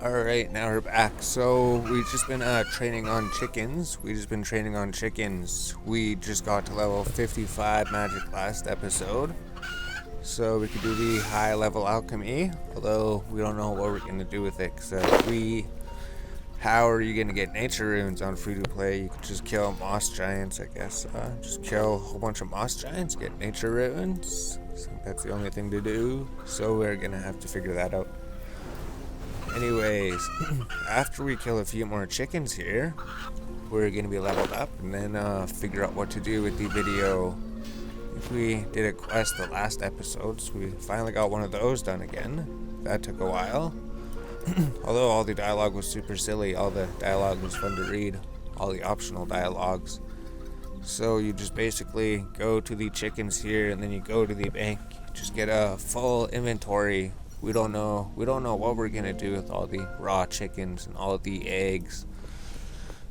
Alright, now we're back. So, we've just been training on chickens. We just got to level 55 magic last episode. So, we could do the high level alchemy. Although, we don't know what we're going to do with it. How are you going to get nature runes on free to play? You could just kill moss giants, I guess. Just kill a whole bunch of moss giants, get nature runes. I think that's the only thing to do. So, we're going to have to figure that out. Anyways, after we kill a few more chickens here, we're going to be leveled up and then figure out what to do with the video. If we did a quest the last episode, so we finally got one of those done again. That took a while. Although all the dialogue was super silly, all the dialogue was fun to read, all the optional dialogues. So you just basically go to the chickens here and then you go to the bank, just get a full inventory. We don't know what we're gonna do with all the raw chickens and all of the eggs.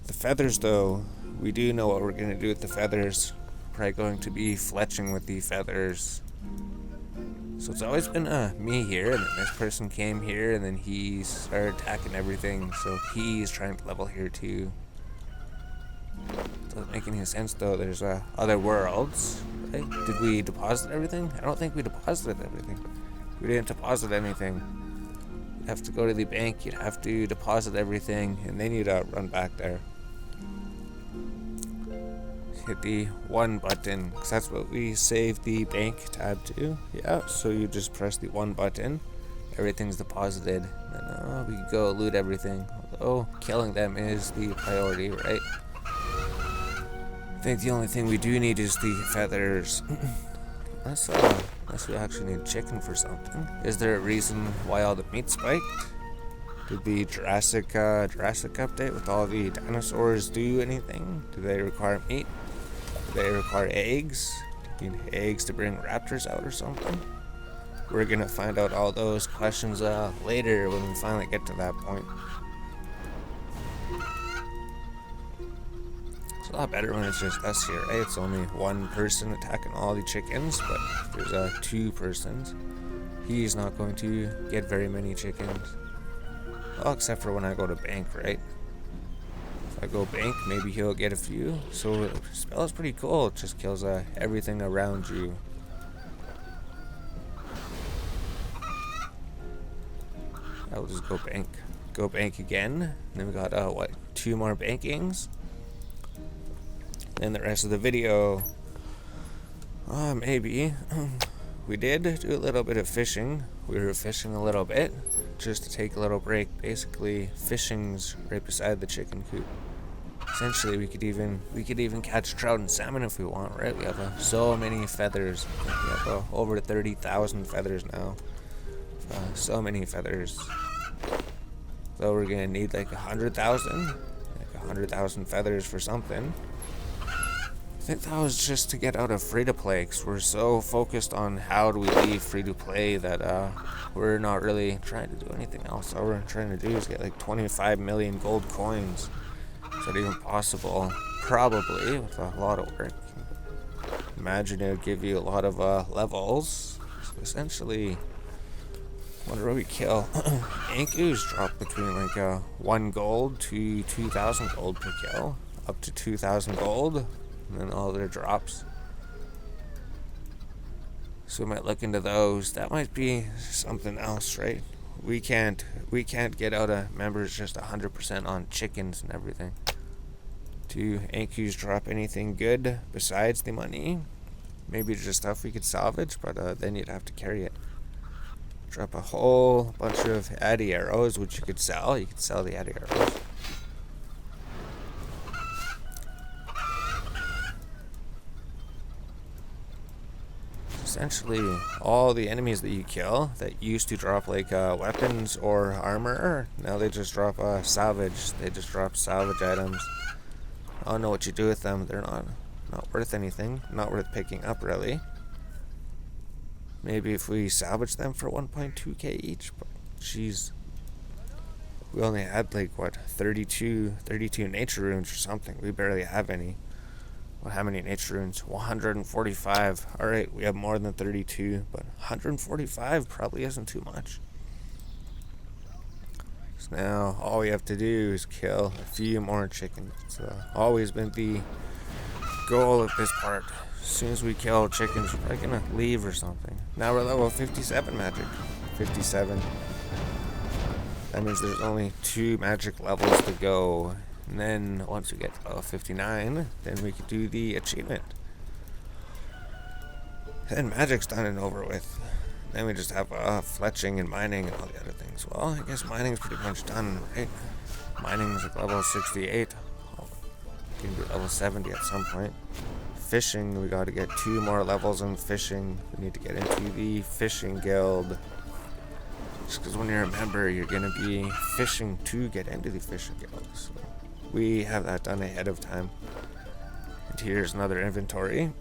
The feathers, though, we do know what we're gonna do with the feathers. Probably going to be fletching with the feathers. So it's always been me here, and then this person came here, and then he started attacking everything. So he's trying to level here too. Doesn't make any sense though. There's other worlds, right? Did we deposit everything? I don't think we deposited everything. We didn't deposit anything. You'd have to go to the bank, you'd have to deposit everything, and then you'd run back there. Hit the 1 button, because that's what we saved the bank tab to. Yeah, so you just press the 1 button, everything's deposited, and then we can go loot everything. Although, killing them is the priority, right? I think the only thing we do need is the feathers. Unless we actually need chicken for something. Is there a reason why all the meat spiked? Did the Jurassic update with all the dinosaurs do anything? Do they require meat? Do they require eggs? Do you need eggs to bring raptors out or something? We're gonna find out all those questions later when we finally get to that point. It's a lot better when it's just us here, right? It's only one person attacking all the chickens, but if there's 2 persons, he's not going to get very many chickens. Well, except for when I go to bank, right? If I go bank, maybe he'll get a few. So the spell is pretty cool. It just kills everything around you. I'll just go bank. Go bank again. And then we got, 2 more bankings. And the rest of the video, maybe. We did do a little bit of fishing. We were fishing a little bit, just to take a little break. Basically, fishing's right beside the chicken coop. Essentially, we could even catch trout and salmon if we want, right? We have so many feathers. We have over 30,000 feathers now. So many feathers. So we're gonna need like 100,000 feathers for something. I think that was just to get out of free-to-play, because we're so focused on how do we leave free-to-play that we're not really trying to do anything else. All we're trying to do is get like 25 million gold coins. Is that even possible? Probably, with a lot of work. Imagine it would give you a lot of levels. So essentially, I wonder what we kill. Ankus drop between like 1 gold to 2,000 gold per kill. Up to 2,000 gold. And then all their drops. So we might look into those. That might be something else, right? We can't get out of members just 100% on chickens and everything. Do AQs drop anything good besides the money? Maybe just stuff we could salvage, but then you'd have to carry it. Drop a whole bunch of addy arrows, which you could sell. You could sell the addy arrows. Essentially, all the enemies that you kill that used to drop like weapons or armor, now they just drop salvage. They just drop salvage items. I don't know what you do with them. They're not worth anything. Not worth picking up, really. Maybe if we salvage them for 1.2k each. But jeez, we only had like 32 nature runes or something. We barely have any. Well, how many nature runes? 145. Alright, we have more than 32, but 145 probably isn't too much. So now all we have to do is kill a few more chickens. It's always been the goal of this part. As soon as we kill chickens, we're probably gonna leave or something. Now we're level 57 magic. 57. That means there's only 2 magic levels to go. And then once we get to level 59, then we can do the achievement. Then magic's done and over with. Then we just have fletching and mining and all the other things. Well, I guess mining's pretty much done, right? Mining's at level 68. We can do level 70 at some point. Fishing, we gotta get 2 more levels in fishing. We need to get into the fishing guild. Just because when you're a member, you're gonna be fishing to get into the fishing guild. So we have that done ahead of time. And here's another inventory.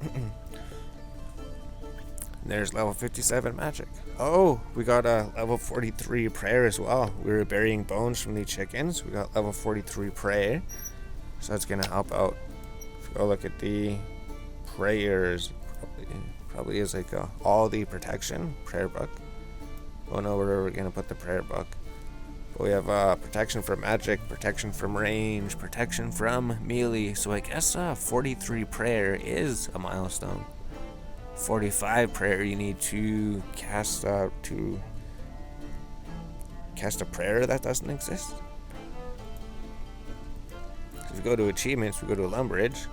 There's level 57 magic. Oh, we got a level 43 prayer as well. We were burying bones from the chickens. We got level 43 prayer. So that's gonna help out. If you go look at the prayers, probably is like all the protection prayer book. Don't know where we're gonna put the prayer book. But we have protection from magic, protection from range, protection from melee. So I guess 43 prayer is a milestone. 45 prayer, you need to cast a prayer that doesn't exist. So if we go to achievements, we go to Lumbridge.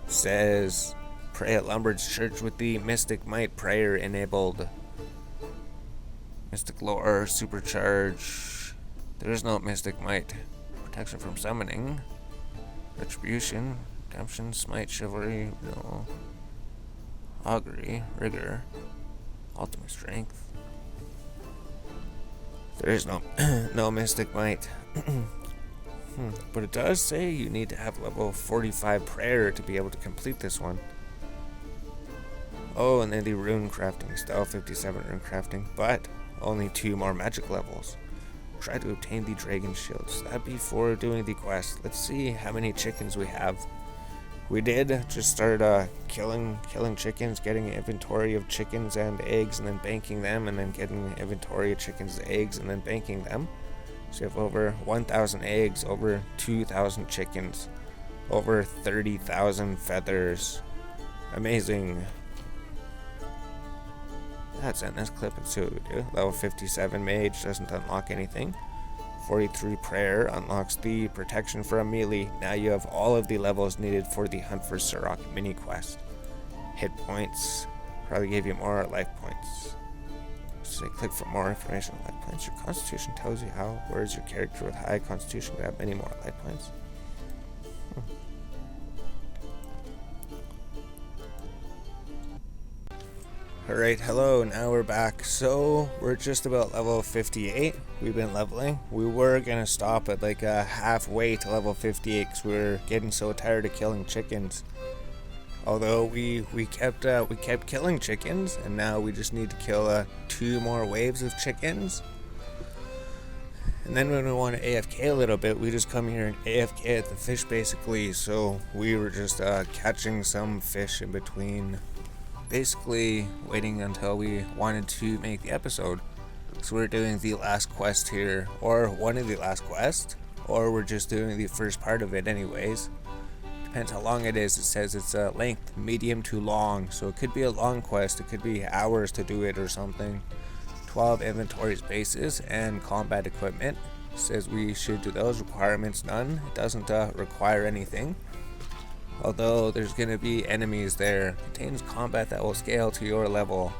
It says pray at Lumbridge Church with the Mystic Might prayer enabled. Mystic Lore, Supercharge. There is no Mystic Might. Protection from summoning. Retribution, Redemption, Smite, Chivalry, no. Augury, Rigor, Ultimate Strength. There is no no Mystic Might. But it does say you need to have level 45 prayer to be able to complete this one. Oh, and then the rune crafting, still 57 rune crafting, but only 2 more magic levels. Try to obtain the dragon shields. That'd be for doing the quest. Let's see how many chickens we have. We did just start killing chickens, getting an inventory of chickens and eggs, and then banking them, and then getting an inventory of chickens and eggs, and then banking them. So we have over 1,000 eggs, over 2,000 chickens, over 30,000 feathers. Amazing. Let's end this clip and see what we do. Level 57 mage doesn't unlock anything. 43 prayer unlocks the protection from melee. Now you have all of the levels needed for the Hunt for Sirach mini quest. Hit points probably gave you more life points. So click for more information on life points. Your constitution tells you how. Whereas your character with high constitution grab many more life points. Alright, hello, now we're back. So, we're just about level 58. We've been leveling. We were gonna stop at like halfway to level 58 because we were getting so tired of killing chickens. Although we kept killing chickens, and now we just need to kill 2 more waves of chickens. And then when we want to AFK a little bit, we just come here and AFK at the fish basically. So we were just catching some fish in between. Basically waiting until we wanted to make the episode. So we're doing the last quest here, or one of the last quests, or we're just doing the first part of it anyways. Depends how long it is. It says it's length medium to long, so it could be a long quest, it could be hours to do it or something. 12 inventory spaces and combat equipment. It says we should do those. Requirements none. It doesn't require anything. Although there's going to be enemies there. Contains combat that will scale to your level.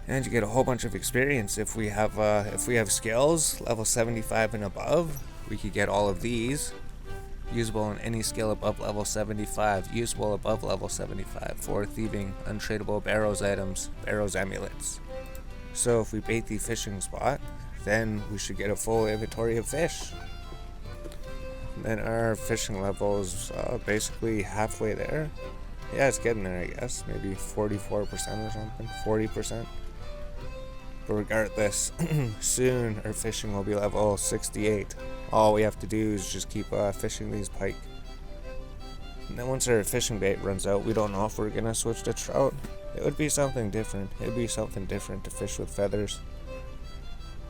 And you get a whole bunch of experience if we have skills level 75 and above. We could get all of these. Usable on any skill above level 75. Usable above level 75 for thieving, untradeable barrows items, barrows amulets. So if we bait the fishing spot, then we should get a full inventory of fish. Then our fishing level is basically halfway there. Yeah, it's getting there, I guess. Maybe 44% or something, 40%. But regardless, soon our fishing will be level 68. All we have to do is just keep fishing these pike. And then once our fishing bait runs out, we don't know if we're gonna switch to trout. It would be something different. It'd be something different to fish with feathers.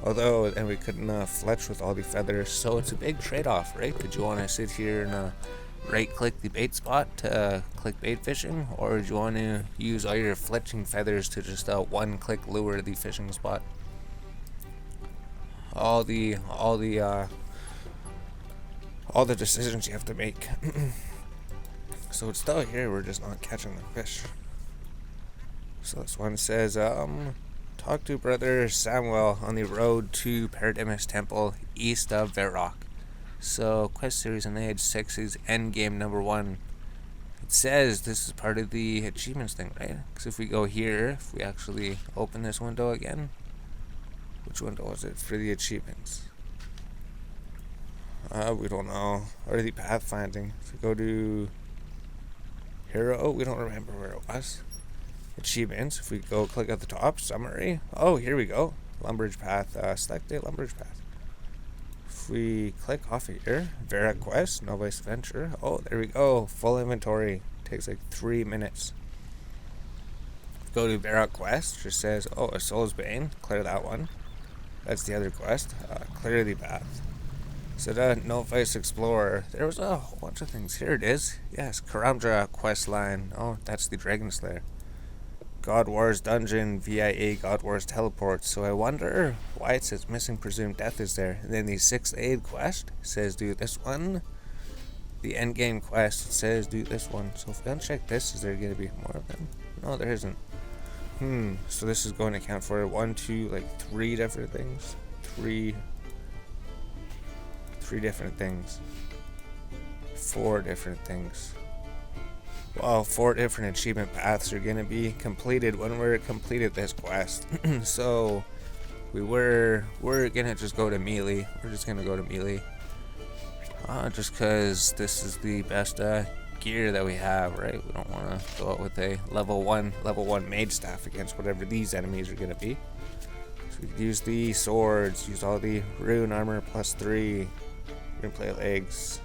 Although, then we couldn't fletch with all the feathers, so it's a big trade-off, right? Did you want to sit here and right-click the bait spot to click bait fishing, or did you want to use all your fletching feathers to just one-click lure the fishing spot? All the decisions you have to make. So it's still here, we're just not catching the fish. So this one says, talk to Brother Samuel on the road to Paradimus Temple east of Varrock. So quest series on age 6 is endgame number 1. It says this is part of the achievements thing, right? Because if we go here, if we actually open this window again, which window was it for the achievements? We don't know. Or the pathfinding. If we go to Hero, we don't remember where it was. Achievements. If we go click at the top, summary. Oh, here we go. Lumbridge path. Select a Lumbridge path. If we click off of here, Varrock quest, Novice Venture. Oh, there we go. Full inventory. Takes like 3 minutes. Go to Varrock quest. Just says, oh, a Soul's Bane. Clear that one. That's the other quest. Clear the path. So Novice Explorer. There was a whole bunch of things. Here it is. Yes, Karamdra quest line. Oh, that's the Dragon Slayer. God Wars Dungeon, VIA God Wars Teleport. So I wonder why it says Missing Presumed Death is there. And then the 6th aid quest says do this one. The endgame quest says do this one. So if we uncheck this, is there going to be more of them? No, there isn't. So this is going to count for 1, 2, like 3 different things. Three different things. 4 different things. Well, 4 different achievement paths are going to be completed when we're completed this quest. So we're going to just go to melee. We're just going to go to melee. Just because this is the best gear that we have, right? We don't want to go out with a level 1 mage staff against whatever these enemies are going to be. So we could use the swords, use all the rune armor +3, rune plate legs.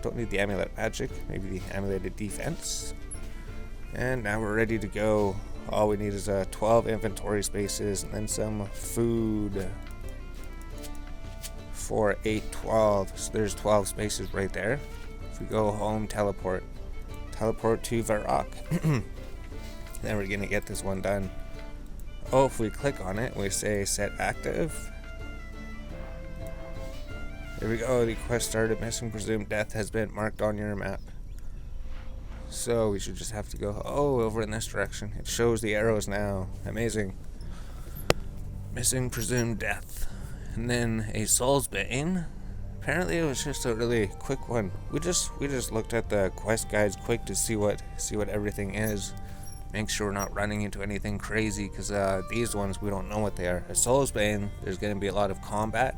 Don't need the amulet magic, maybe the amuleted defense. And now we're ready to go. All we need is 12 inventory spaces and then some food for 8, 12. So there's 12 spaces right there. If we go home, teleport to Varrock. Then we're gonna get this one done. Oh, if we click on it, we say set active. Here we go, the quest started. Missing Presumed Death has been marked on your map. So we should just have to go, over in this direction. It shows the arrows now. Amazing. Missing Presumed Death. And then a Soul's Bane. Apparently it was just a really quick one. We just looked at the quest guides quick to see what everything is. Make sure we're not running into anything crazy, because these ones, we don't know what they are. A Soul's Bane, there's going to be a lot of combat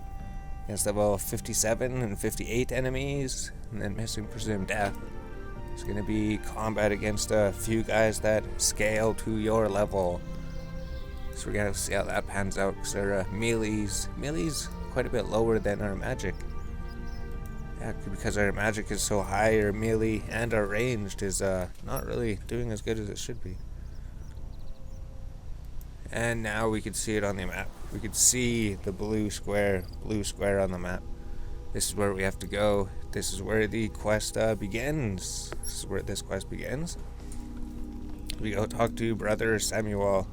against level 57 and 58 enemies, and then Missing Presumed Death. It's going to be combat against a few guys that scale to your level. So we're going to see how that pans out, because they're melees. Melee's quite a bit lower than our magic. Yeah, because our magic is so high, our melee and our ranged is not really doing as good as it should be. And now we can see it on the map. We can see the blue square on the map. This is where we have to go. This is where the quest begins. This is where this quest begins. We go talk to Brother Samuel.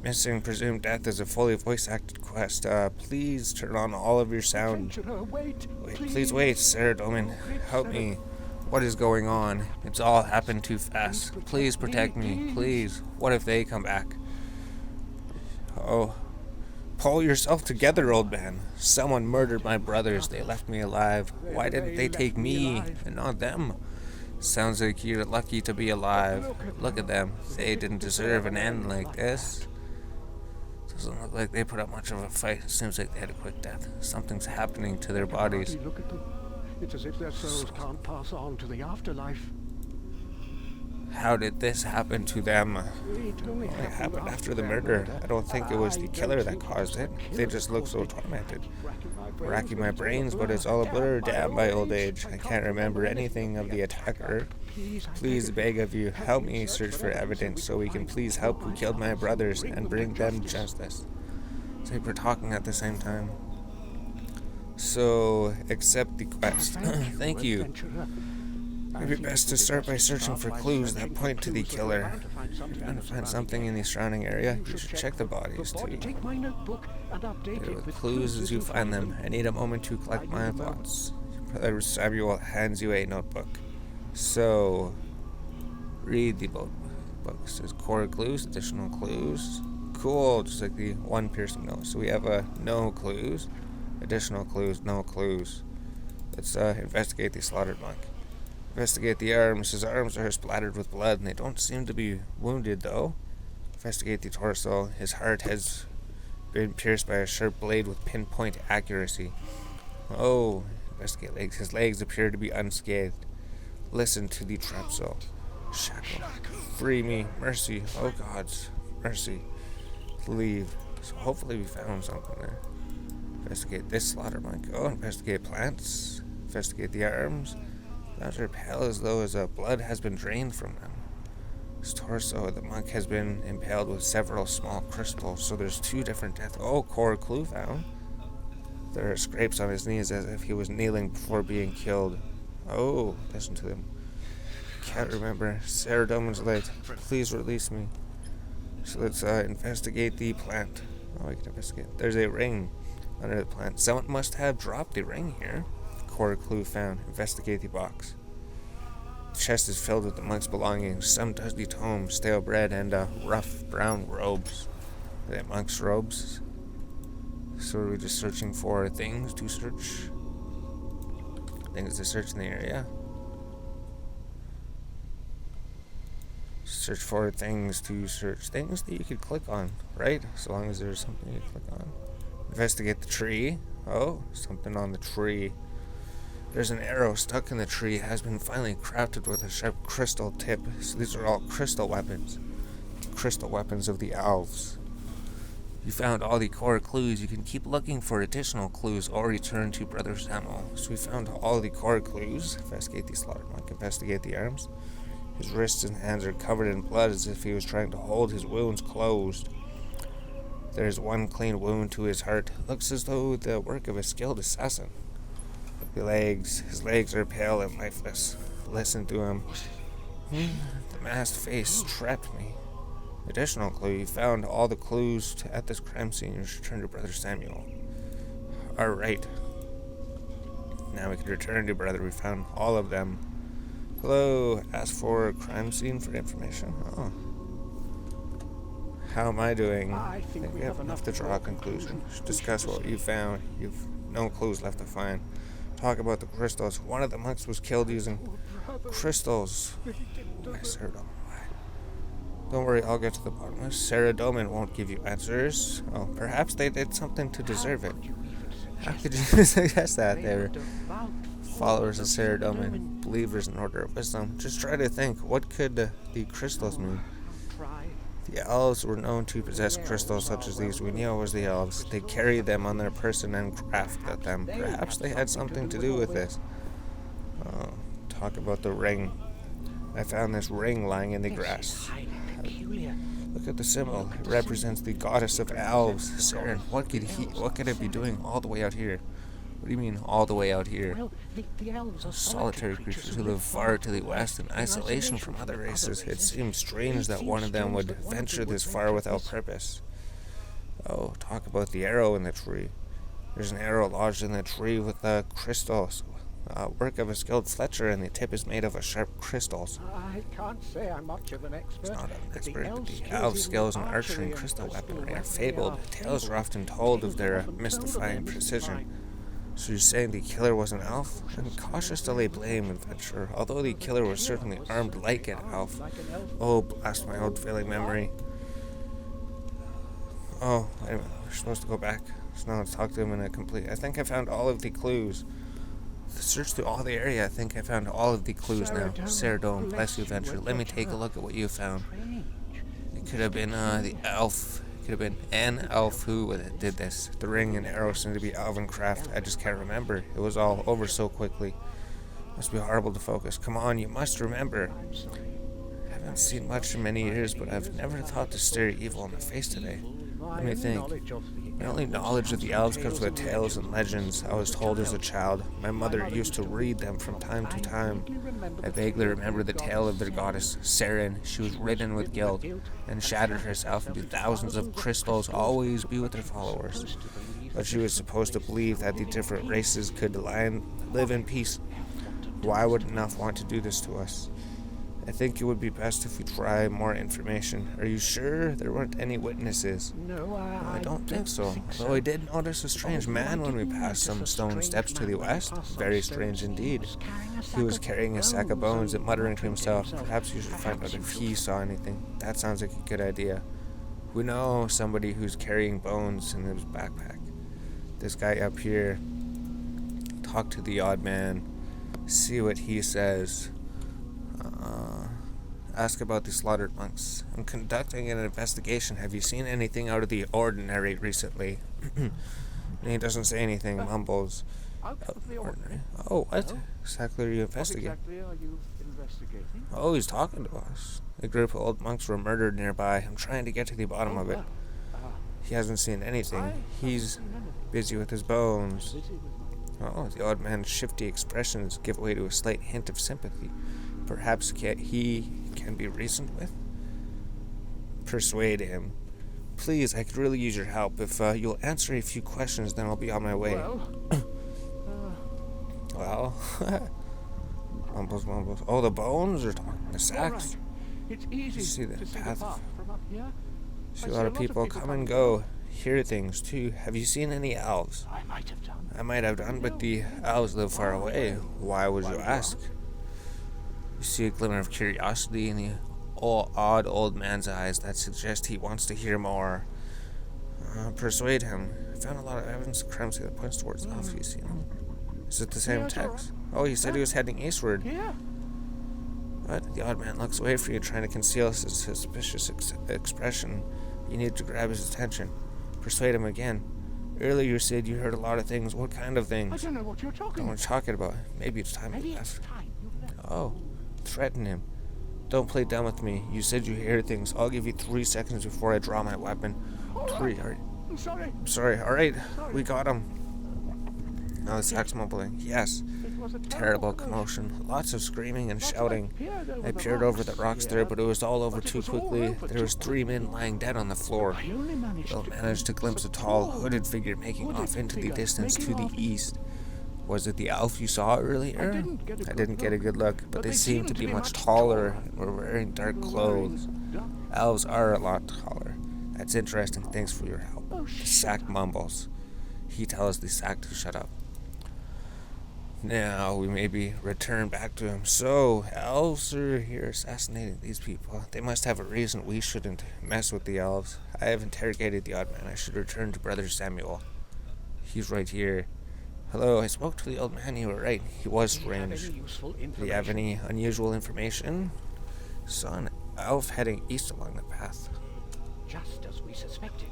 Missing Presumed Death is a fully voice-acted quest. Please turn on all of your sound. Please wait, Sarah Doman. Help me. What is going on? It's all happened too fast. Please protect me. Please. What if they come back? Oh. Pull yourself together, old man. Someone murdered my brothers. They left me alive. Why didn't they take me and not them? Sounds like you're lucky to be alive. Look at them. They didn't deserve an end like this. Doesn't look like they put up much of a fight. Seems like they had a quick death. Something's happening to their bodies. Look at them. It's as if their souls can't pass on to the afterlife. How did this happen to them? It happened after the murder. I don't think it was the killer that caused it. They just look so tormented. Racking my brains, but it's all a blur. Damn my old age. I can't remember anything of the attacker. Please beg of you, help me search for evidence so we can please help who killed my brothers and bring them justice. They were talking at the same time. So, accept the quest. Thank you. It'd be best to start by searching for clues that point to the killer. If you're going to find something in the surrounding area, you should check the bodies too. With clues as you find them. I need a moment to collect my thoughts. Brother Samuel hands you a notebook. So, read the book. It says core clues, additional clues. Cool, just like the one piercing nose. So we have no clues, additional clues, no clues. Let's investigate the slaughtered monk. Investigate the arms. His arms are splattered with blood and they don't seem to be wounded though. Investigate the torso. His heart has been pierced by a sharp blade with pinpoint accuracy. Oh, investigate legs. His legs appear to be unscathed. Listen to the trap cell. Shackle. Free me. Mercy. Oh gods. Mercy. Leave. So hopefully we found something there. Investigate this slaughter monk. Oh, investigate plants. Investigate the arms. Those are pale as though his blood has been drained from them. His torso, the monk has been impaled with several small crystals, so there's 2 different deaths. Oh, core clue found. There are scrapes on his knees as if he was kneeling before being killed. Oh, listen to them. Can't remember. Sarah Doman's late. Please release me. So let's investigate the plant. Oh, we can investigate. There's a ring under the plant. Someone must have dropped the ring here. Core clue found. Investigate the box. The chest is filled with the monk's belongings. Some dusty tomes, stale bread, and rough brown robes. Are they monk's robes? So are we just searching for things to search? Things to search in the area? Search for things to search. Things that you could click on, right? So long as there's something you click on. Investigate the tree. Oh, something on the tree. There's an arrow stuck in the tree. It has been finely crafted with a sharp crystal tip. So these are all crystal weapons. Crystal weapons of the elves. You found all the core clues. You can keep looking for additional clues or return to Brother Samuel. So we found all the core clues. Investigate the slaughtered monk. Investigate the arms. His wrists and hands are covered in blood as if he was trying to hold his wounds closed. There's one clean wound to his heart. Looks as though the work of a skilled assassin. His legs are pale and lifeless. Listen to him. The masked face trapped me. Additional clue, you found all the clues at this crime scene. You should return to Brother Samuel. Alright. Now we can return to Brother. We found all of them. Hello, ask for crime scene for information. Oh. How am I doing? I think we have enough to draw a conclusion. Should discuss what you found. You've no clues left to find. Talk about the crystals. One of the monks was killed using crystals. I sure don't. Don't worry, I'll get to the bottom of this. Sarah Doman won't give you answers. Oh, perhaps they did something to deserve it. How could you suggest that? They were followers of Sarah Doman, believers in Order of Wisdom. Just try to think, what could the crystals mean? The elves were known to possess crystals such as these. We knew it was the elves. They carried them on their person and crafted them. Perhaps they had something to do with this. Oh, talk about the ring. I found this ring lying in the grass. Look at the symbol. It represents the goddess of elves. Saren, what could it be doing all the way out here? What do you mean, all the way out here? Well, the elves are Solitary creatures who live far to the west in isolation from other races. It seems strange that one of them would venture this far without purpose. Oh, talk about the arrow in the tree. There's an arrow lodged in the tree with crystals. Work of a skilled fletcher, and the tip is made of a sharp crystals. I can't say I'm much of an expert. Not an expert, but the elves' skills in archery and crystal weaponry are fabled. Tales are often told of their mystifying precision. So you're saying the killer was an elf? I'm cautious to lay blame, adventurer, although the killer was certainly armed like an elf. Oh, blast my old failing memory. Oh, wait a minute, we're supposed to go back. So now let's talk to him in a complete... I think I found all of the clues. Search through all the area. I think I found all of the clues now. Sarah Dome, bless you, adventurer. Let me take a look at what you found. It could have been the elf. Could have been an elf who did this. The ring and arrow seem to be elven craft. I just can't remember. It was all over so quickly. Must be horrible to focus. Come on, you must remember. I haven't seen much in many years, but I've never thought to stare evil in the face today. Let me think. My only knowledge of the elves comes with tales and legends I was told as a child. My mother used to read them from time to time. I vaguely remember the tale of their goddess, Seren. She was ridden with guilt and shattered herself into thousands of crystals, always be with her followers. But she was supposed to believe that the different races could live in peace. Why would enough want to do this to us? I think it would be best if we try more information. Are you sure there weren't any witnesses? No, I don't think so. Though I did notice a strange man when we passed some stone steps to the west. Very strange indeed. He was carrying a sack of bones and muttering to himself. Perhaps you should find out if he saw anything. That sounds like a good idea. We know somebody who's carrying bones in his backpack. This guy up here. Talk to the odd man. See what he says. Ask about the slaughtered monks. I'm conducting an investigation. Have you seen anything out of the ordinary recently? He doesn't say anything, mumbles. Out of the ordinary. Oh, what? No. Exactly are you What investigating? exactly are you investigating? Oh, he's talking to us. A group of old monks were murdered nearby. I'm trying to get to the bottom of it. Well, He hasn't seen anything. He's busy with his bones. busy with my... Oh, the old man's shifty expressions give way to a slight hint of sympathy. Perhaps he can be reasoned with? Persuade him. Please, I could really use your help. If you'll answer a few questions, then I'll be on my way. Well, Mumbles. Oh, the bones are talking. The all sacks. right. It's easy See the to see the path. path from up here. See a lot of people come and go. Hear things, too. Have you seen any elves? I might have done. I might have done, but the elves live far away. Why would you ask? You see a glimmer of curiosity in the odd old man's eyes that suggest he wants to hear more. Persuade him. I found a lot of evidence of crime that points towards the elf. You seen him? Is it the same Yes, all text? Oh, he said he was heading eastward. Here? But the odd man looks away from you, trying to conceal his suspicious expression. You need to grab his attention. Persuade him again. Earlier you said you heard a lot of things. What kind of I things? don't know what you're talking Don't about. want to talk about. Maybe it's time Maybe you it's left. time you left. Oh, threaten him. Don't play dumb with me. You said you hear things. I'll give you 3 seconds before I draw my weapon. All 3. right. All right. I'm sorry. I'm sorry. All right. Sorry. We got him. Now the sack's mumbling. Yes. It was a Terrible commotion. Lots of screaming and Lots of shouting. I peered over the rocks there, but it was all over But it too was all quickly. over There was too 3 men lying dead on the floor. I only Bill managed to glimpse a tall, hooded figure making off into the distance to the east. Was it the elf you saw earlier? I didn't get a good look, but they seemed to be much taller and were wearing dark clothes. Elves are a lot taller. That's interesting. Thanks for your help. Oh, The sack mumbles. He tells the sack to shut up. Now we maybe return back to him. So, elves are here assassinating these people. They must have a reason we shouldn't mess with the elves. I have interrogated the odd man. I should return to Brother Samuel. He's right here. Hello, I spoke to the old man. You were right. He was strange. Do you have any unusual information? Saw an elf heading east along the path. Just as we suspected.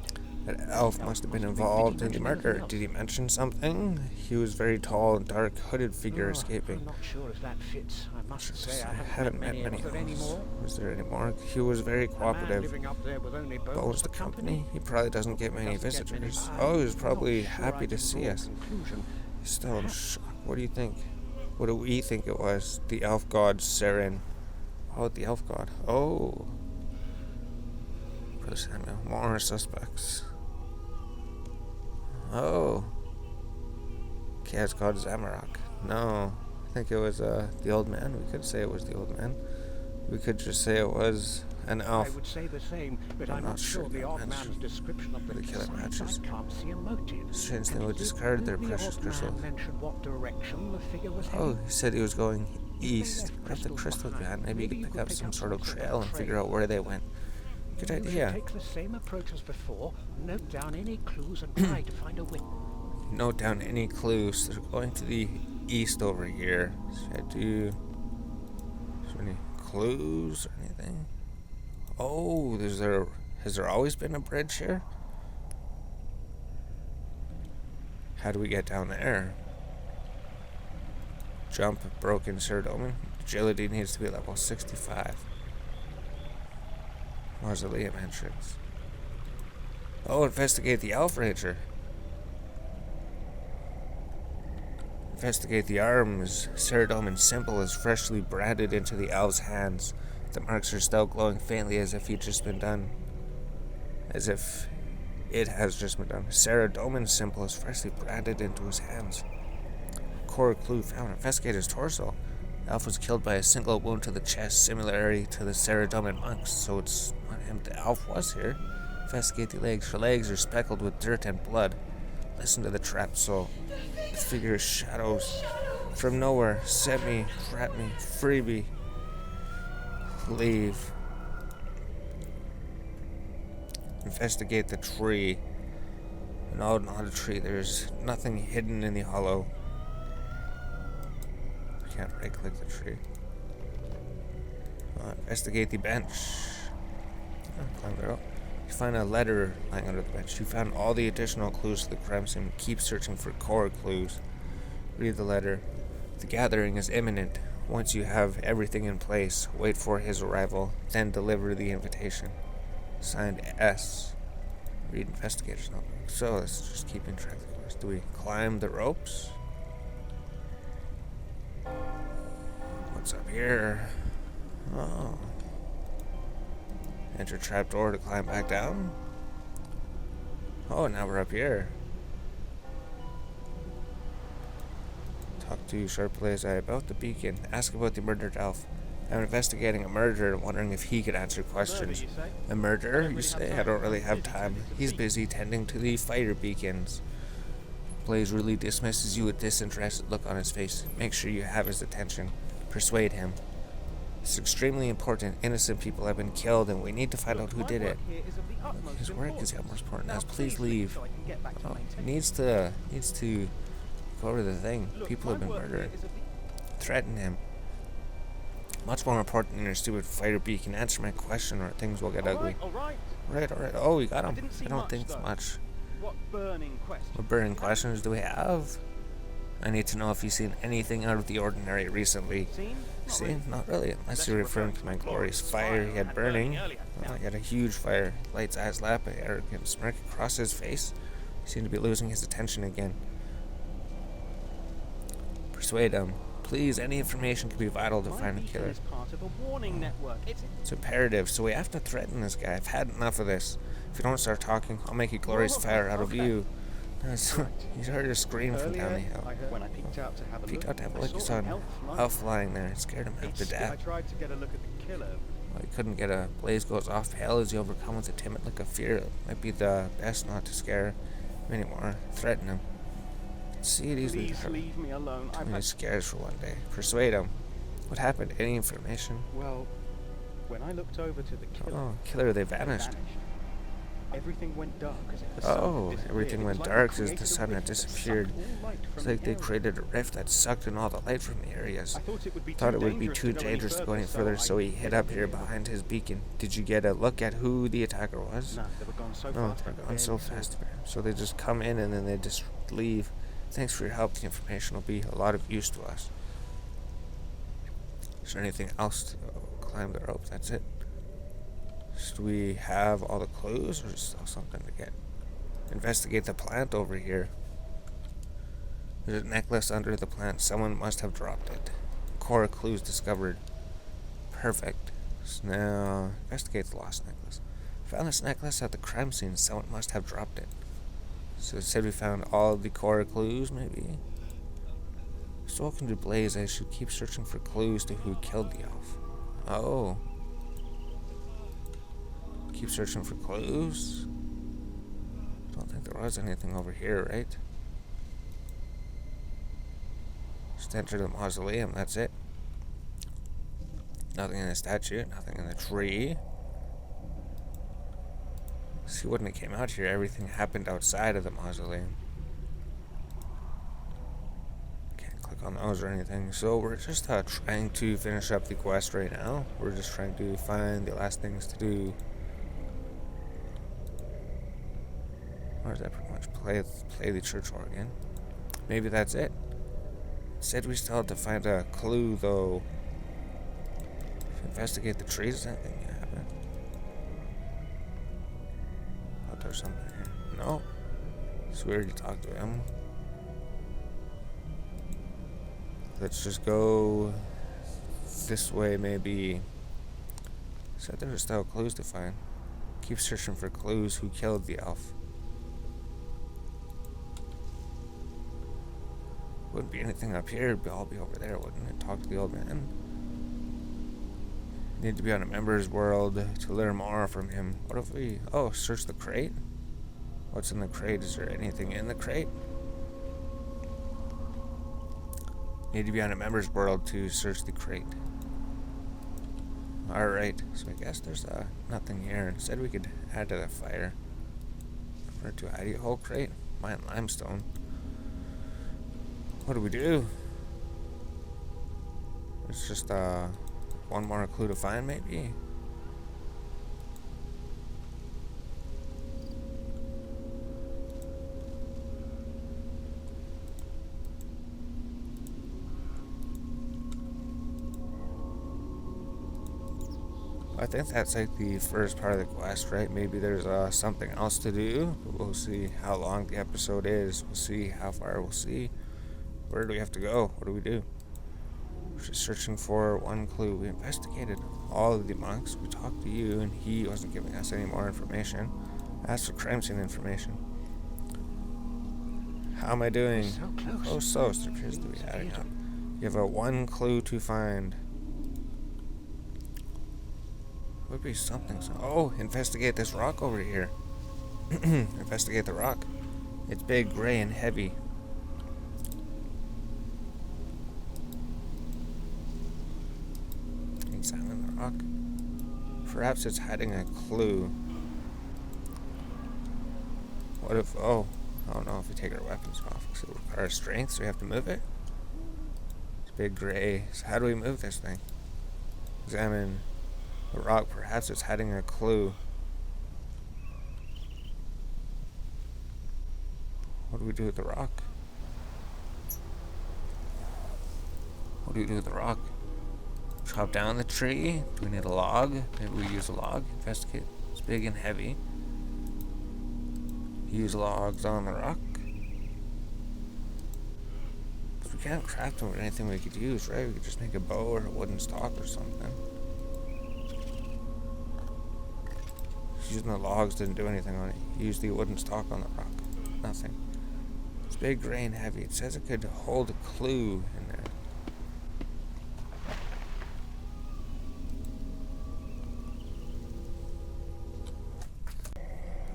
That elf must have been involved in the murder. Did he mention something? He was very tall and dark, hooded figure escaping. I'm not sure if that fits. I must say I I haven't met many of it elves. anymore. Was there any more? He was very A man cooperative. living up there with only bones Bones for the company? He probably doesn't get many visitors. Oh, he was probably happy to see us. He's still in shock. What do you think? What do we think it was? The elf god Seren. Oh, the elf god. Oh. Brother Samuel. More suspects. Oh. Okay, it's called Zamarok. No. I think it was the old man. We could say it was the old man. We could just say it was an I elf. would say the same, but I'm I'm not not sure sure the that odd matches man's description of the the killer signs. matches. I can't see a motive. Strange thing And would did discard their the precious odd crystals. man mention what direction the figure was Oh, heading? he said he was going east. Up the crystal god. Maybe you could pick up some sort of trail and figure out where they went. Good You should idea. take the same approach as before, note down any clues and try to find a witness. Note down any clues. They're going to the east over here. Should I do... Is there any clues or anything? Oh, has there always been a bridge here? How do we get down there? Jump, broken Sirdoman. Agility needs to be level 65. Mausoleum entrance. Oh, investigate the elf ranger. Investigate the arms. Ceridome and symbol is freshly branded into the elf's hands. The marks are still glowing faintly as if he'd just been done. As if it has just been done. Ceridomin's symbol is freshly branded into his hands. Core clue found. Investigate his torso. The elf was killed by a single wound to the chest, similarly to the Ceridomin monks, so it's not him. The elf was here. Investigate the legs. Her legs are speckled with dirt and blood. Listen to the trapped soul. The figure is shadows. From nowhere. Set me. Trap me. Free me. Leave. Investigate the tree. No, not a tree. There's nothing hidden in the hollow. I can't right click the tree. Investigate the bench. Climb it up. You find a letter lying under the bench. You found all the additional clues to the crime scene. Keep searching for core clues. Read the letter. The gathering is imminent. Once you have everything in place, wait for his arrival, then deliver the invitation. Signed S. Read investigator's notebook. So let's just keep in track of the course. Do we climb the ropes? What's up here? Oh. Enter trapdoor to climb back down. Oh, now we're up here. Talk to Sharp Blaze Eye about the beacon. Ask about the murdered elf. I'm investigating a murder and wondering if he could answer questions. A murderer, you say? I don't really have time. He's busy tending to the fire beacons. Blaze really dismisses you with disinterested look on his face. Make sure you have his attention. Persuade him. It's extremely important. Innocent people have been killed and we need to find out who did it. His work is the utmost important. Now, please leave. Oh, needs to go over the thing. People have been murdered. Threaten him. Much more important than your stupid fighter beacon. Answer my question or things will get ugly. Alright. Oh, we got him. I don't think it's much. What burning questions do we have? I need to know if you've seen anything out of the ordinary recently. Seen? Not really, unless you're referring to my glorious fire he had burning. Well, he had a huge fire. Light's eyes lap, an arrogant smirk across his face. He seemed to be losing his attention again. Persuade him. Please, any information could be vital to find a killer. It's imperative, so we have to threaten this guy. I've had enough of this. If you don't start talking, I'll make a glorious fire out of you. You heard her scream from down the hill. When I peeked out to have a look, you saw an elf lying there. It scared him half to death. I tried to get a look at the killer. Well, he couldn't get a Blaze goes off pale as he overcome with a timid look of fear. It might be the best not to scare him anymore. Threaten him. See it easily. Please leave me alone. Too many scares for one day. Persuade him. What happened? Any information? Well, when I looked over to the killer, killer, they vanished. Everything went dark as if the sun disappeared. Everything went dark as the sun had disappeared. It's like they created a rift that sucked in all the light from the areas. I thought it would be too dangerous to go any further, so he hid up here behind his beacon. Did you get a look at who the attacker was? No, they were gone so fast. They're gone so fast. So they just come in and then they just leave. Thanks for your help. The information will be a lot of use to us. Is there anything else to climb the rope? That's it. Do we have all the clues, or is still something to get? Investigate the plant over here. There's a necklace under the plant. Someone must have dropped it. Core clues discovered. Perfect. So now, investigate the lost necklace. Found this necklace at the crime scene. Someone must have dropped it. So it said we found all of the core clues, maybe? Spoken to Blaze, I should keep searching for clues to who killed the elf. Oh. Keep searching for clues. Don't think there was anything over here, right? Just enter the mausoleum, that's it. Nothing in the statue, nothing in the tree. See, when it came out here, everything happened outside of the mausoleum. Can't click on those or anything. So we're just trying to finish up the quest right now. We're just trying to find the last things to do. Or is that pretty much play the church organ? Maybe that's it. Said we still had to find a clue, though. Investigate the trees, is that thing happen? or something here. No. It's weird to talk to him. Let's just go this way, maybe. Said there are still clues to find. Keep searching for clues. Who killed the elf? Wouldn't be anything up here. It'd all be over there, wouldn't it? Talk to the old man. Need to be on a member's world to learn more from him. What if we... Oh, search the crate? What's in the crate? Is there anything in the crate? Need to be on a member's world to search the crate. Alright, so I guess there's nothing here. Instead we could add to the fire. Or to add a whole crate. Mine limestone. What do we do? It's just one more clue to find, maybe? I think that's like the first part of the quest, right? Maybe there's something else to do, but we'll see how long the episode is. We'll see how far we'll see. Where do we have to go? What do we do? We're just searching for one clue. We investigated all of the monks. We talked to you, and he wasn't giving us any more information. Asked for crime scene information. How am I doing? So close. Oh, so there appears to be adding up. You have a one clue to find. Would be something. Oh, investigate this rock over here. Investigate the rock. It's big, gray, and heavy. Examine the rock. Perhaps it's hiding a clue. What if... Oh, I don't know if we take our weapons off because it requires strength, so we have to move it. It's big, gray. So how do we move this thing? Examine the rock. Perhaps it's hiding a clue. What do we do with the rock? What do we do with the rock? Chop down the tree? Do we need a log? Maybe we use a log. Investigate. It's big and heavy. Use logs on the rock. But we can't craft them with anything we could use, right? We could just make a bow or a wooden stalk or something. Using the logs didn't do anything on it. Use the wooden stalk on the rock. Nothing. It's big, gray, and heavy. It says it could hold a clue in there.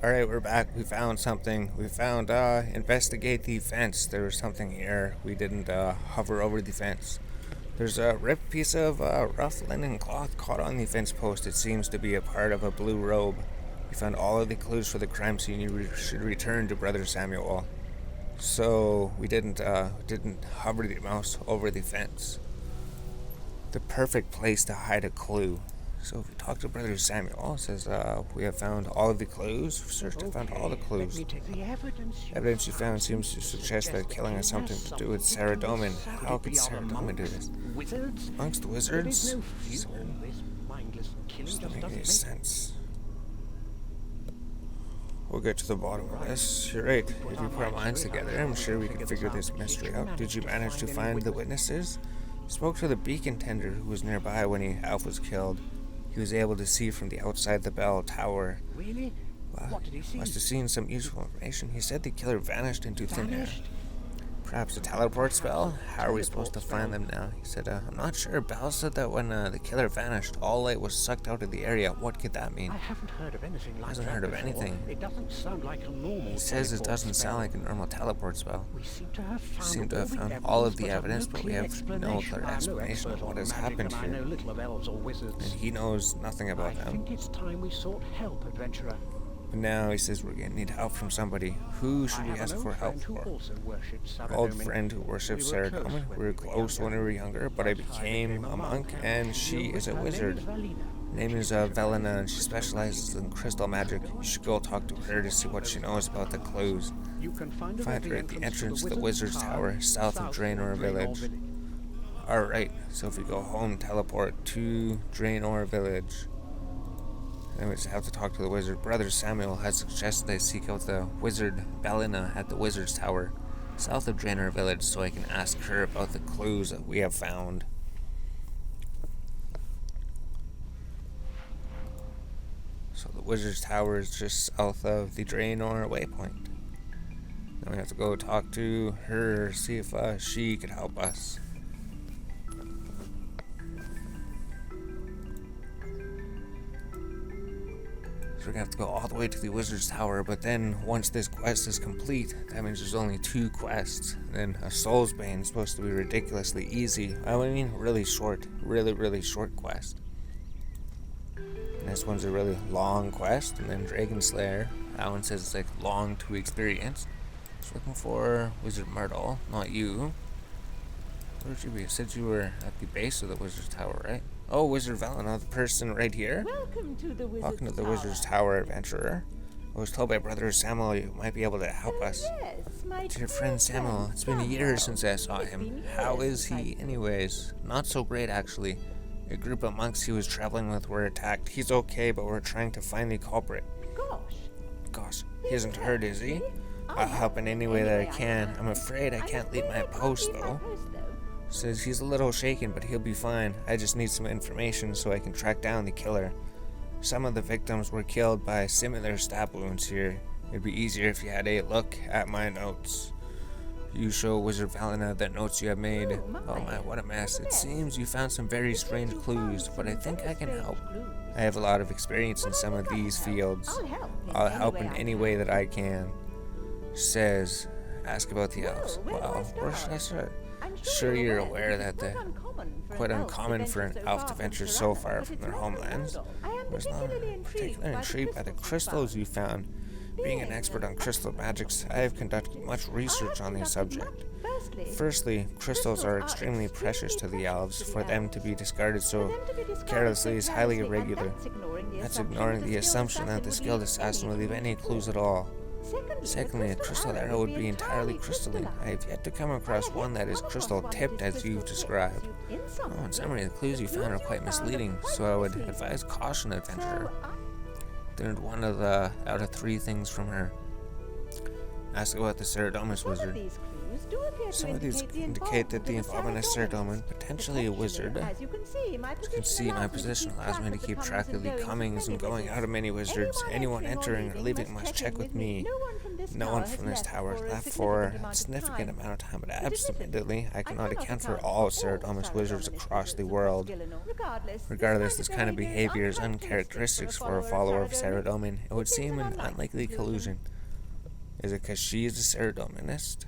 Alright, we're back. We found something. We found, investigate the fence. There was something here. We didn't, hover over the fence. There's a ripped piece of, rough linen cloth caught on the fence post. It seems to be a part of a blue robe. We found all of the clues for the crime scene. You should return to Brother Samuel. So, we didn't hover the mouse over the fence. The perfect place to hide a clue. So if we talk to Brother Samuel, it says, we have found all of the clues. We've searched and found all the clues. Evidence you found seems to suggest that killing has something to do with Sarah Doman. How could Sarah Doman do this? Amongst the wizards? Doesn't make any sense. We'll get to the bottom of this. You're right. If we put our minds together, I'm sure we can figure this mystery out. Did you manage to find the witnesses? Spoke to the beacon tender who was nearby when Alf was killed. He was able to see from the outside the bell tower. Really? Well, What did he see? must have seen some useful information. He said the killer vanished into thin air. Perhaps a teleport spell? How are we supposed to find them now? He said, I'm not sure. Bell said that when the killer vanished, all light was sucked out of the area. What could that mean? I haven't heard of anything like Hasn't that heard of before. anything. It doesn't sound like a normal He says it teleport doesn't spell. sound like a normal teleport spell. We seem to have found all of the evidence, but we have no clear explanation of what has happened I here. know little of elves or wizards. And he knows nothing I about them. think it's time we sought help, adventurer. But now he says we're going to need help from somebody. Who should we ask for help for? Old friend who worships Sarah Doman. We were close when we were younger, but I became a monk, and she is a wizard. Her name is Velena, and she specializes in crystal magic. You should go talk to her to see what she knows about the clues. Find her at the entrance to the Wizard's Tower, south of Draenor Village. Alright, so if we go home, teleport to Draenor Village. Then we just have to talk to the wizard. Brother Samuel has suggested I seek out the wizard Belina at the wizard's tower, south of Draenor Village, so I can ask her about the clues that we have found. So the wizard's tower is just south of the Draenor waypoint. Then we have to go talk to her, see if she could help us. So we're gonna have to go all the way to the wizard's tower, but then once this quest is complete, that means there's only 2 quests. And then a Soul's Bane is supposed to be ridiculously easy. I mean, really short quest. And this one's a really long quest, and then Dragon Slayer, that one says it's like long to experience. Just looking for Wizard Myrtle, not you. Where would you be? You said you were at the base of the wizard's tower, right? Oh, Wizard Valena, the person right here. Welcome to the Wizard's Tower, adventurer. I was told by Brother Samuel you might be able to help us. Yes, my Dear friend Samuel, it's been a year since I saw him. How is he, anyways? Not so great, actually. A group of monks he was traveling with were attacked. He's okay, but we're trying to find the culprit. Gosh, he isn't hurt, is he? I'll help in any way that I can. I'm afraid I can't leave my post, though. Says he's a little shaken, but he'll be fine. I just need some information so I can track down the killer. Some of the victims were killed by similar stab wounds here. It'd be easier if you had a look at my notes. You show Wizard Valena the notes you have made. Oh my, what a mess. It seems you found some very strange clues, but I think I can help. I have a lot of experience in some of these fields. I'll help in any way that I can. Says, ask about the elves. Well, where should I start? Sure, you're aware that they're quite uncommon for an elf to venture so far from their homelands. I was not particularly intrigued by the crystals you found. Being an expert on crystal magics, I have conducted much research on the subject. Firstly, crystals are extremely precious to the elves. For them to be discarded so carelessly is highly irregular. That's ignoring the assumption that the skilled assassin will leave any clues at all. Secondly, a crystal arrow would be entirely crystalline. I have yet to come across one that is crystal-tipped as you've described. In summary, the clues you found are quite misleading, so I would advise caution, adventurer. Learned one out of 3 things from her. Ask about the Ceradomus wizard. Some of these indicate that the involvement of Ceradomus, potentially a wizard. As you can see, my position allows me to keep track of the comings and going out of many wizards. Anyone entering or leaving must check with me. No one from this tower has left for a significant amount of time, but admittedly, I cannot account for all Ceradomus wizards across the world. Regardless, this kind of behavior is uncharacteristic for a follower of Ceradomin. It would seem an unlikely collusion. Is it because she is a Ceradominist?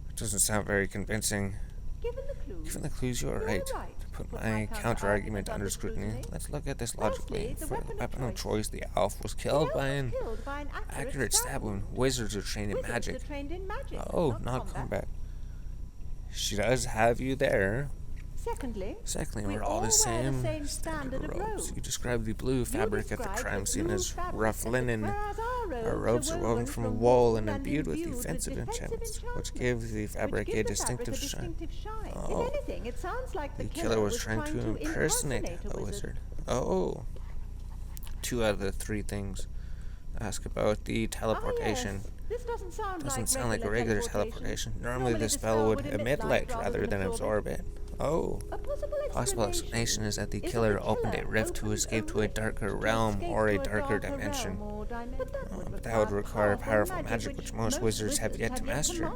It doesn't sound very convincing. Given the clues, you are right. To put my counter-argument under scrutiny, let's look at this logically. For the weapon of choice, the elf was killed by an accurate stab wound. Wizards are trained in magic. Oh, not combat. She does have you there. Secondly, we're all the same standard robes. You described the blue fabric at the crime scene as rough linen. Our robes are woven from wool and imbued with defensive enchantments, which gives the fabric a distinctive shine. Oh, the killer was trying to impersonate a wizard. Oh, 2 out of the 3 things. Ask about the teleportation. Doesn't sound like a regular teleportation. Normally the spell would emit light rather than absorb it. Oh, possible explanation is that the killer opened a rift to escape to a darker realm or a darker dimension. But that would require powerful magic which most wizards have yet to master.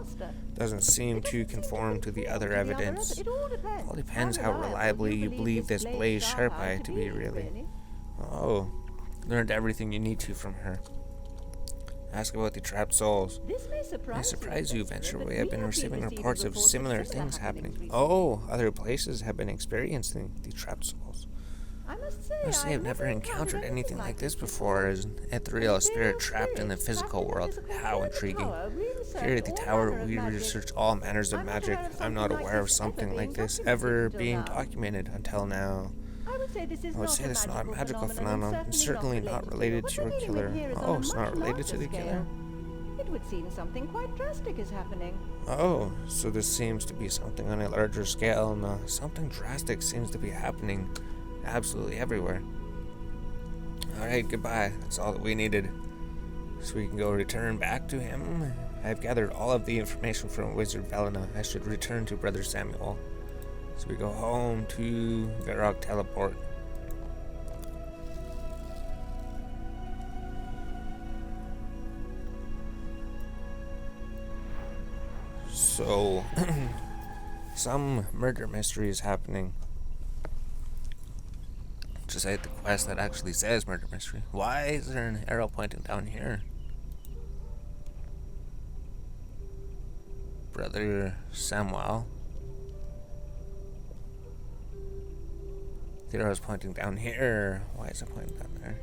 Doesn't seem to conform to the other evidence. All depends how reliably you believe this Blaze Sharpeye to be really. Oh, learned everything you need to from her. Ask about the trapped souls. This may surprise you, Venture. We have been receiving reports of similar things happening. Oh, other places have been experiencing the trapped souls. I must say I've never encountered anything like this before, as an ethereal spirit trapped in the physical world. How intriguing. Here at the tower, we research all manners of magic. I'm not aware of something like this ever being documented until now. I would say this is not a magical phenomenon, and certainly not related to your killer. Oh, it's not related to the killer? It would seem something quite drastic is happening. Oh, so this seems to be something on a larger scale, and something drastic seems to be happening absolutely everywhere. Alright, goodbye. That's all that we needed. So we can go return back to him. I've gathered all of the information from Wizard Valina. I should return to Brother Samuel. So we go home to Varrock Teleport. So, some murder mystery is happening. Just like the quest that actually says murder mystery. Why is there an arrow pointing down here? Brother Samuel. The arrow's pointing down here. Why is it pointing down there?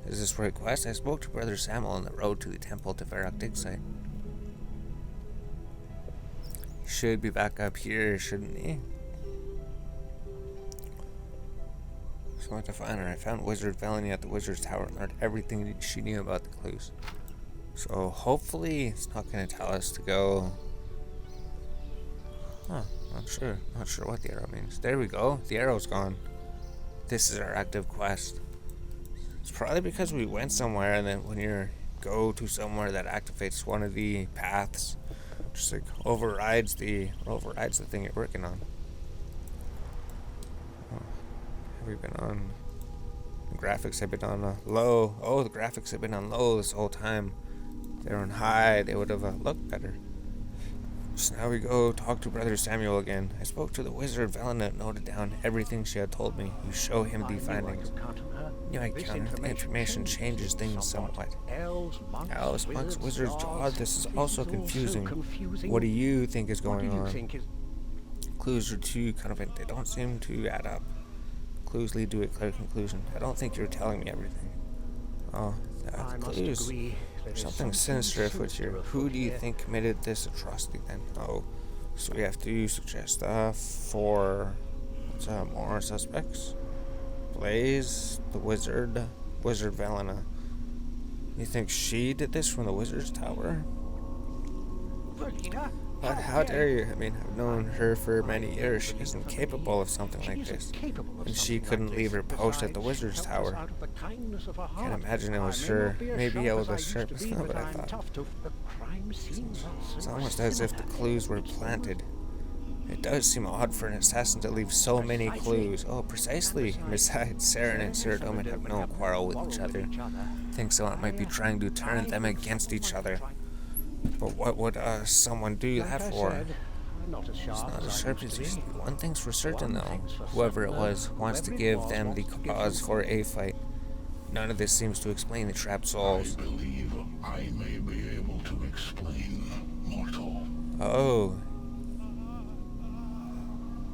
Is this right quest? I spoke to Brother Samuel on the road to the temple to Varrock dig site. He should be back up here, shouldn't he? So I went to find her. I found Wizard Felony at the Wizard's Tower and learned everything she knew about the clues. So hopefully it's not going to tell us to go... Huh, not sure what the arrow means. There we go, the arrow's gone. This is our active quest. It's probably because we went somewhere, and then when you go to somewhere that activates one of the paths, just like overrides the thing you're working on. Oh, have we been on... The graphics have been on low. Oh, the graphics have been on low this whole time. If they were on high, they would have looked better. So now we go talk to Brother Samuel again. I spoke to the Wizard Valina and noted down everything she had told me. You show him the findings. You might counter. The information changes things somewhat. Elves, monks, wizards, God, this is also confusing. What do you think is going on? Clues are too kind of... They don't seem to add up. Clues lead to a clear conclusion. I don't think you're telling me everything. Oh, the clues. Something sinister afoot here. Who do you think committed this atrocity then? Oh, so we have to suggest 4 more suspects. Blaze, the Wizard Valina. You think she did this from the Wizard's Tower? But how dare you? I mean, I've known her for many years. She isn't capable of something like this. And she couldn't leave her post at the Wizard's Tower. Can't imagine it was her. Maybe it was a sharp. That's not what I thought. It's almost as if the clues were planted. It does seem odd for an assassin to leave so many clues. Oh, precisely. Besides, Saren and Sir Domin have no quarrel with each other. I think someone might be trying to turn them against each other. But what would someone do that for? It's not as sharp as used to be. One thing's for certain, though. Whoever it was wants to give them the cause for a fight. None of this seems to explain the trapped souls. I believe I may be able to explain, mortal. Oh.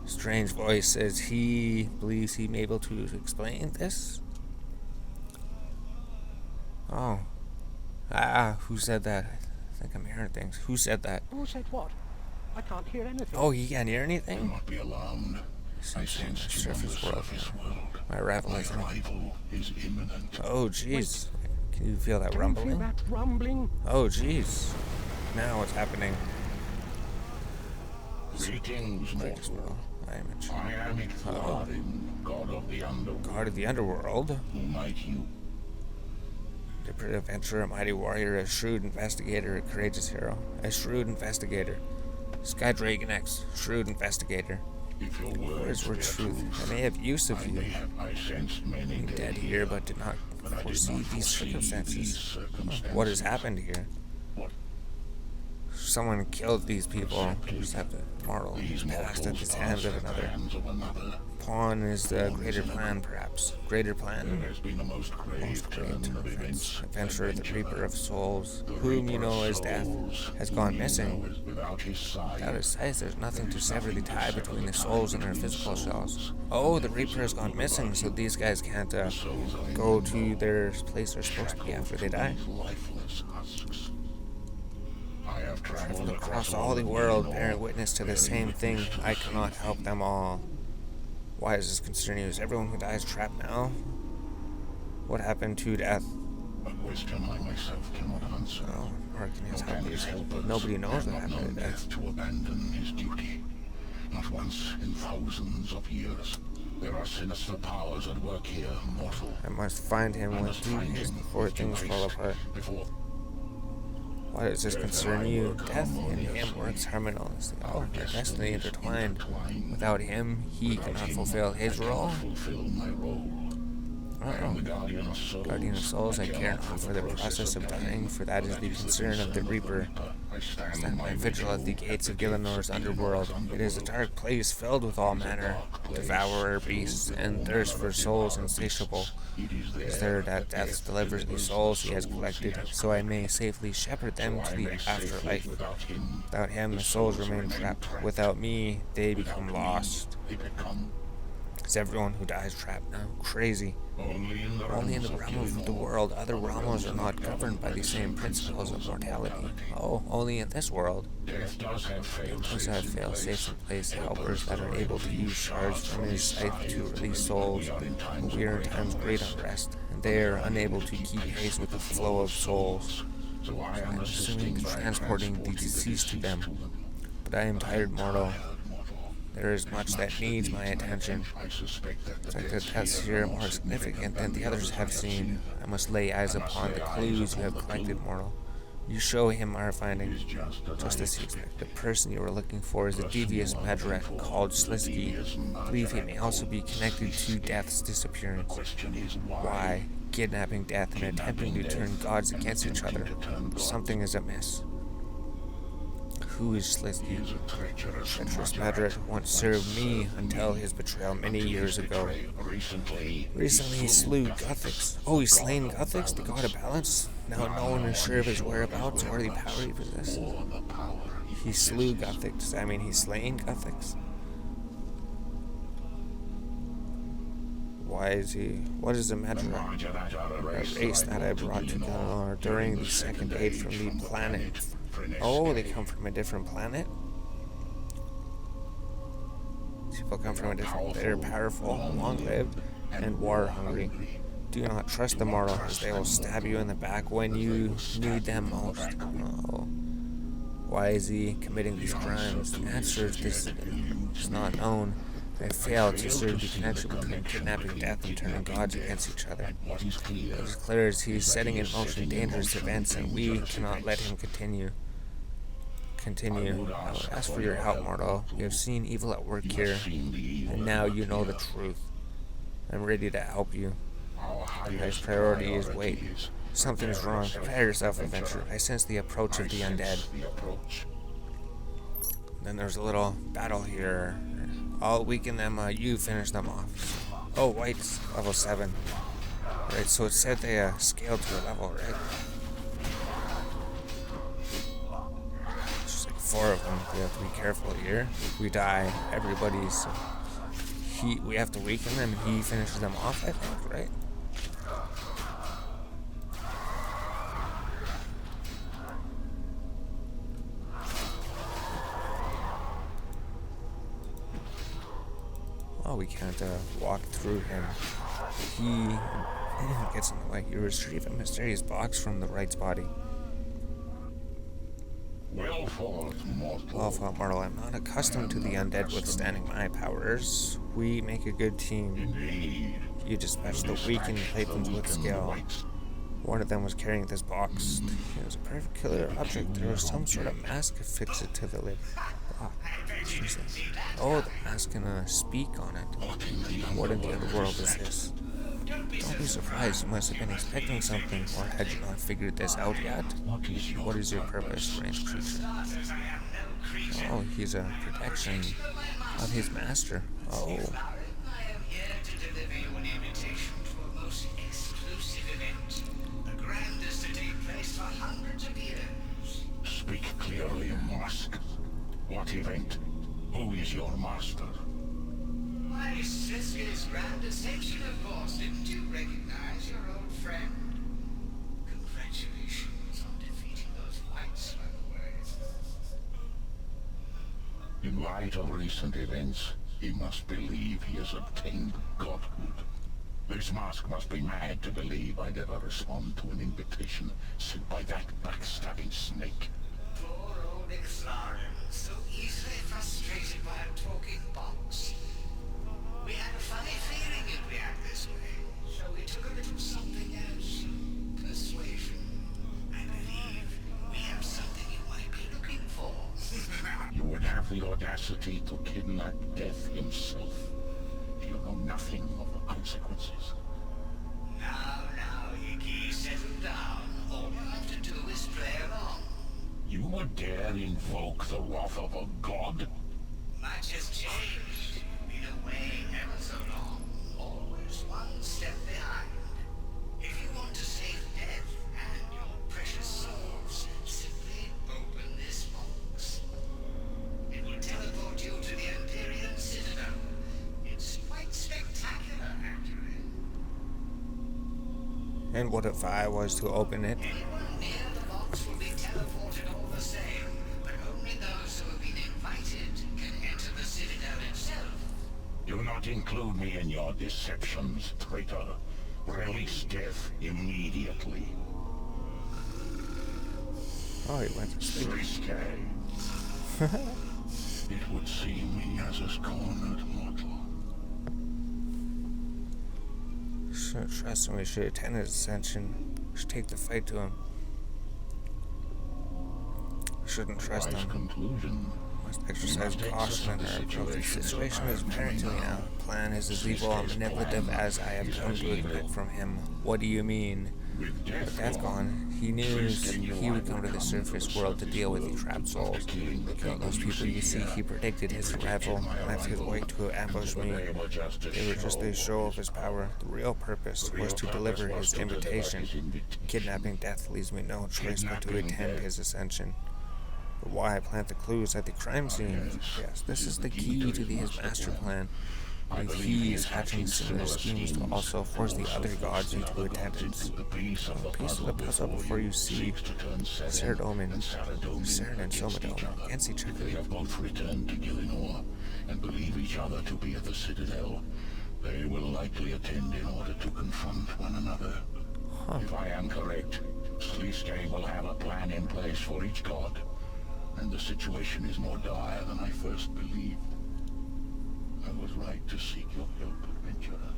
Strange voice says he believes he may be able to explain this? Oh. Who said that? I think I'm hearing things. Who said that? Who said what? I can't hear anything. Oh, you can't hear Do anything? not be alarmed. I sense you on the surface world. surface world. My rival My is... arrival is imminent. Oh, jeez. Can you feel that Can you feel rumbling? that rumbling? Oh, jeez. Now what's happening? Greetings, mortal. I am I am Ixtharin, god of the underworld. God of the underworld. Who might you? Deliberate adventurer, a mighty warrior, a shrewd investigator, a courageous hero. A shrewd investigator. Sky Dragon X, shrewd investigator. If your Words words were bear truth. I may have use of you. I sensed many Dead here, but did not but I did foresee not these foresee circumstances. these circumstances. What has happened here? What? Someone killed these people. Just have to mortal These passed at mortals the hands of passed at the another. hands of another. Pawn is the greater plan, perhaps. Greater plan? There has been a most grave turn of events. Adventurer, the Reaper of Souls, The whom you Reaper know of as Death, Souls, has whom gone you missing. know is without his side. Without his sight, there's nothing to sever the tie between the souls and their physical souls. shells. Oh, the Reaper has gone missing, so these guys can't go to their place they're supposed to be after they die. These lifeless husks. I have Traveled traveled across all the world, bearing witness to the same thing. I cannot help them all. Why is this concerning you? Is everyone who dies trapped now? What happened to Death? A question I myself cannot answer. Oh, Mark and his Nor can helpers. his helpers Nobody knows have what not known happened to Death. Death to abandon his duty. Not once in thousands of years. There are sinister powers at work here, mortal. I must find him with devious before things fall apart. Why does this concern you? Death in him works harmoniously. Oh, our destiny intertwined. Without him, he cannot fulfill his role. Uh-oh. Guardian of souls, I care not for the process of dying, for that is the concern of the Reaper. Stand my vigil at the gates of Gillinor's underworld. It is a dark place filled with all manner, devourer beasts, and thirst for souls insatiable. Is there that death delivers the souls he has collected, so I may safely shepherd them to the afterlife? Without him, the souls remain trapped. Without me, they become lost. Is everyone who dies trapped now? Crazy. Only in the realm of the world. Other realms are not governed by the same principles of mortality. Oh, only in this world. Death does have fail-safes in place, helpers that are able to use shards from his scythe to release souls. But we are in times of great unrest, and they are unable to keep pace with the flow of souls. So I am assuming transporting the deceased to them. But I am tired, mortal. There is much that needs my attention. It's like the deaths here are more significant than the others have seen. I must lay eyes upon the clues you have collected, mortal. You show him our findings, just as he expected. The person you are looking for is a devious Madrak called Slisky. I believe he may also be connected to Death's disappearance. Why? Kidnapping Death and attempting to turn gods against each other. Something is amiss. Who is Slisky? Treacherous Madrak once served me until his betrayal many years ago. Recently he slew Guthix. Oh, he's slain Guthix, the god of balance? Now no one is sure of his whereabouts or the power he possesses. He slew Guthix. Does that mean he's slain Guthix? What is the Madrak? A race that I brought to Galar during the second aid from the planet. Oh, they come from a different planet? People come from a different... They're powerful, long-lived, and war-hungry. Do not trust the mortal, as they will stab you in the back when you need them most. Oh. Why is he committing these crimes? The answer to this is not known. They failed to serve the connection between kidnapping Death and turning gods against each other. What is clear is he is setting in motion dangerous events, and we cannot let him continue. I will ask for your help, mortal. You have seen evil at work here, and now you know the truth. I'm ready to help you. Our highest priority is wait. Something is wrong. Prepare yourself, adventurer. I sense the approach of the undead. Then there's a little battle here. I'll weaken them, you finish them off. Oh, white's level 7. Right, so it said they scaled to a level, right? There's like 4 of them. We have to be careful here. If we die, everybody's... we have to weaken them and he finishes them off, I think, right? Oh, we can't walk through him. He gets in the way. You retrieve a mysterious box from the right's body. Well fought, mortal. I'm not accustomed to the undead withstanding my powers. We make a good team. Indeed. You dispatch the weak and plate them with skill. One of them was carrying this box. It was a particular object. There was some sort of mask affixed to the lid. Oh, Jesus. Oh, the mask can speak on it. What in the underworld is this? Don't be surprised. You must have been expecting something, or had you not figured this out yet? What is your purpose, strange creature? Oh, he's a protection of his master. Oh. Speak clearly, Mask. What event? Who is your master? Why, Sisky's grand deception, of course. Didn't you recognize your old friend? Congratulations on defeating those white slugways. In light of recent events, he must believe he has obtained godhood. This mask must be mad to believe I'd ever respond to an invitation sent by that backstabbing snake. Poor old Ixlaran, so easily frustrated by a talking box. We had a funny have the audacity to kidnap Death himself. You know nothing of the consequences. Now, Icky, settle down. All you have to do is play along. You would dare invoke the wrath of a god? Much has changed. Been away ever so long. Always one step behind. If you want to save Death and your precious souls, simply open this box. It will teleport you to the Empyrean Citadel. It's quite spectacular, actually. And what if I was to open it? Anyone near the box will be teleported all the same, but only those who have been invited can enter the Citadel itself. Do not include me in your deceptions, traitor. Release Death immediately. Oh, he went to sleep. Risque. It would seem he has us cornered, mortal. Shouldn't trust him. We should attend his ascension. We should take the fight to him. Shouldn't trust Wise him. conclusion. Must exercise caution in our approach. The situation is apparent to me now. The plan is as evil and manipulative as I have come to expect from him. What do you mean? With With Death gone, he knew he would come to the surface world to deal with the trapped souls. Killing those people you see, he predicted his arrival, left his way to ambush me. They were just a show of his power. The real purpose was to deliver his invitation. Kidnapping Death leaves me no choice but to attend his ascension. But why plant the clues at the crime scene? Yes, this is the key to his master plan. And he is hatching similar schemes to also force the other gods into attendance. A piece of the puzzle before you see Saradomin, Saren and Somadome against each They other. have both returned to Gillinor and believe each other to be at the Citadel. They will likely attend in order to confront one another. If I am correct, Sleescape will have a plan in place for each god, and the situation is more dire than I first believed. I was right to seek your help, adventurer.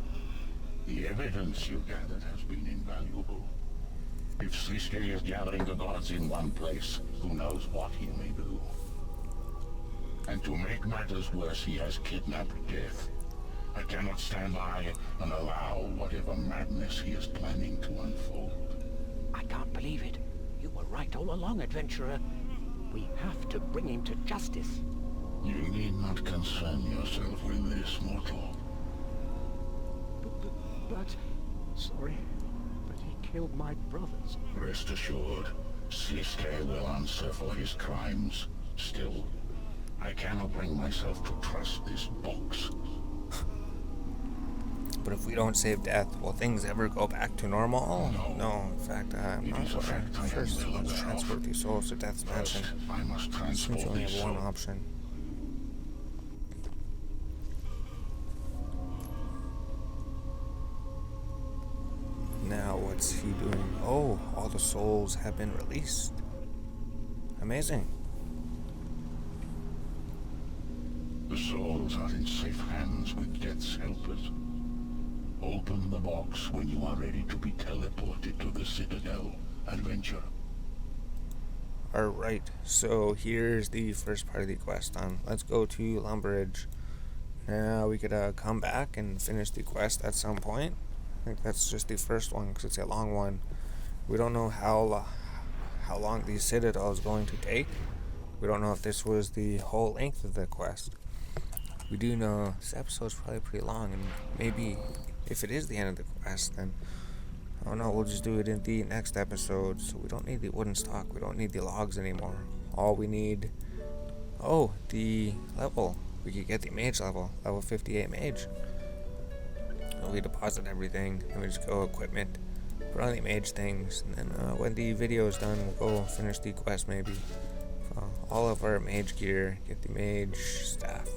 The evidence you gathered has been invaluable. If Sleescape is gathering the gods in one place, who knows what he may do. And to make matters worse, he has kidnapped Death. I cannot stand by and allow whatever madness he is planning to unfold. I can't believe it. You were right all along, adventurer. We have to bring him to justice. You need not concern yourself with this, mortal. But... Sorry, but he killed my brothers. Rest assured, Sleescape will answer for his crimes. Still, I cannot bring myself to trust this box. But if we don't save Death, will things ever go back to normal? No, in fact, I'm not aware. First, let's transport these souls to Death's mansion. I must Seems transport we only these have one souls. option. Now, what's he doing? Oh, all the souls have been released. Amazing. The souls are in safe hands with Death's helpers. Open the box when you are ready to be teleported to the Citadel, adventure. Alright, so here's the first part of the quest done. Let's go to Lumbridge. Now we could come back and finish the quest at some point. I think that's just the first one because it's a long one. We don't know how long the Citadel is going to take. We don't know if this was the whole length of the quest. We do know this episode's probably pretty long, and maybe if it is the end of the quest, then I don't know, we'll just do it in the next episode. So we don't need the wooden stock, we don't need the logs anymore. All we need, the level. We could get the mage level 58 mage. We deposit everything, then we just go equipment, put on the mage things, and then when the video is done, we'll go finish the quest maybe. All of our mage gear, get the mage staff.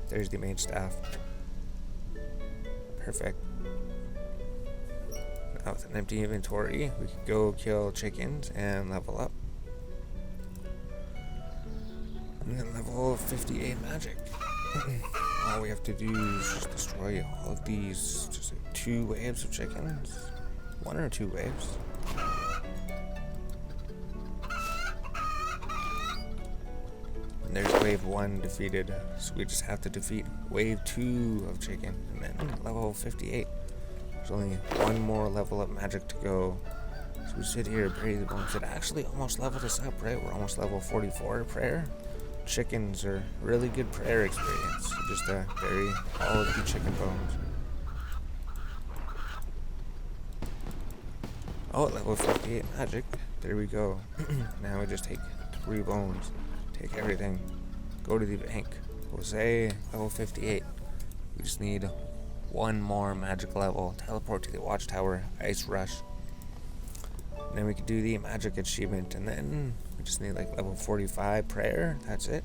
There's the mage staff. Perfect. Now with an empty inventory, we could go kill chickens and level up. And then level 58 magic. All we have to do is just destroy all of these, just like 2 waves of chickens. 1 or 2 waves. And there's wave 1 defeated. So we just have to defeat wave 2 of chicken. And then level 58. There's only one more level of magic to go. So we sit here, bury the bones. It actually almost leveled us up, right? We're almost level 44 prayer. Chickens are really good prayer experience. So just bury all of the chicken bones. Oh, level 58 magic. There we go. Now we just take 3 bones. Take everything. Go to the bank. Jose, level 58. We just need one more magic level. Teleport to the watchtower. Ice rush. And then we can do the magic achievement. And then we just need like level 45 prayer. That's it.